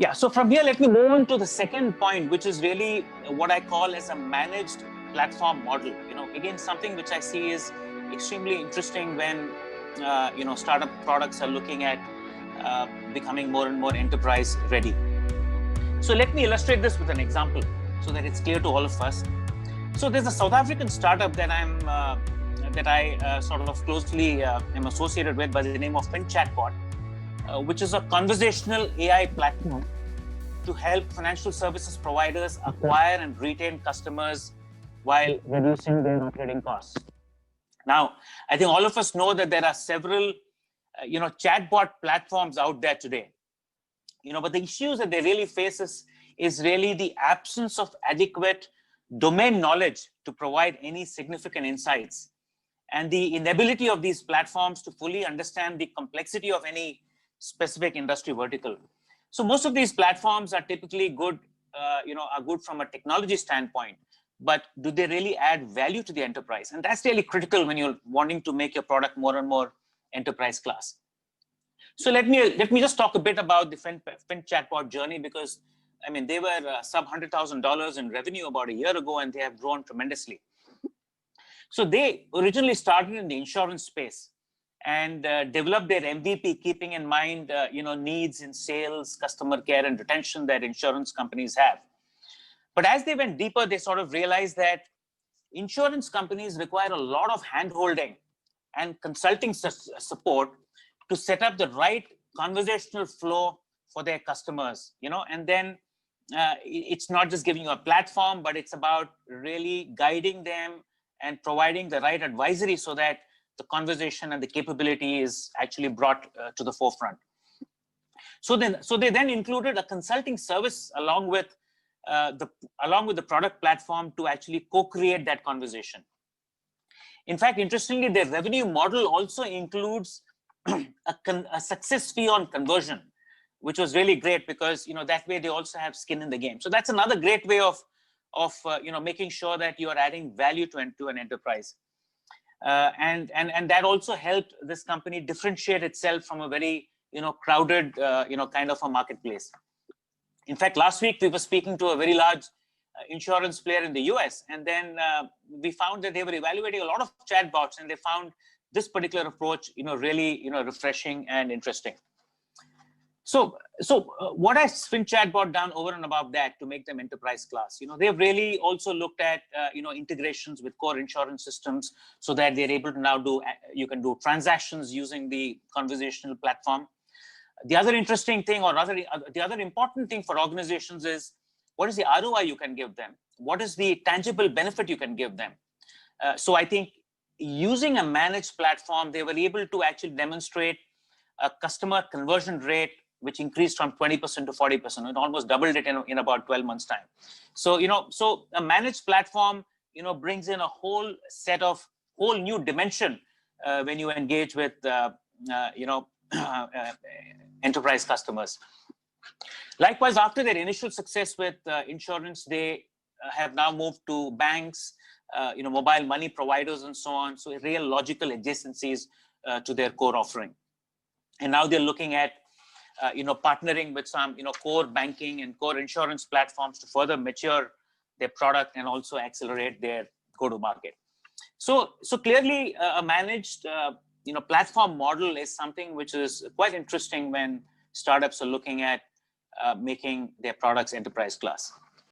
Yeah, so from here, let me move on to the second point, which is really what I call as a managed platform model. Again, something which I see is extremely interesting when, startup products are looking at becoming more and more enterprise ready. So let me illustrate this with an example so that it's clear to all of us. So there's a South African startup that I sort of closely am associated with by the name of FinChatBot, which is a conversational AI platform to help financial services providers acquire and retain customers while reducing their operating costs. Now, I think all of us know that there are several, chatbot platforms out there today. But the issues that they really face is really the absence of adequate domain knowledge to provide any significant insights, and the inability of these platforms to fully understand the complexity of any specific industry vertical. So most of these platforms are typically good, are good from a technology standpoint, but do they really add value to the enterprise? And that's really critical when you're wanting to make your product more and more enterprise class. So let me just talk a bit about the FinChatBot journey, because I mean, they were sub $100,000 in revenue about a year ago, and they have grown tremendously. So they originally started in the insurance space and developed their MVP, keeping in mind needs in sales, customer care, and retention that insurance companies have. But as they went deeper, they sort of realized that insurance companies require a lot of hand-holding and consulting support to set up the right conversational flow for their customers, and then it's not just giving you a platform, but it's about really guiding them and providing the right advisory so that the conversation and the capability is actually brought to the forefront. So they then included a consulting service along with the product platform to actually co-create that conversation. In fact, interestingly, their revenue model also includes a success fee on conversion, which was really great because that way they also have skin in the game. So that's another great way of making sure that you are adding value to an enterprise. And that also helped this company differentiate itself from a very crowded kind of a marketplace. In fact, last week we were speaking to a very large insurance player in the US, and then we found that they were evaluating a lot of chatbots, and they found this particular approach really refreshing and interesting. So what has FinChatBot done over and above that to make them enterprise class? They've really also looked at integrations with core insurance systems so that they're able to now you can do transactions using the conversational platform. The other interesting thing, or rather the other important thing for organizations is, what is the ROI you can give them? What is the tangible benefit you can give them? So I think using a managed platform, they were able to actually demonstrate a customer conversion rate which increased from 20% to 40%. It almost doubled it in about 12 months time. So, so a managed platform, brings in a whole new dimension when you engage with, enterprise customers. Likewise, after their initial success with insurance, they have now moved to banks, mobile money providers and so on. So real logical adjacencies to their core offering. And now they're looking at partnering with some, core banking and core insurance platforms to further mature their product and also accelerate their go-to-market. So clearly, a managed, platform model is something which is quite interesting when startups are looking at making their products enterprise class.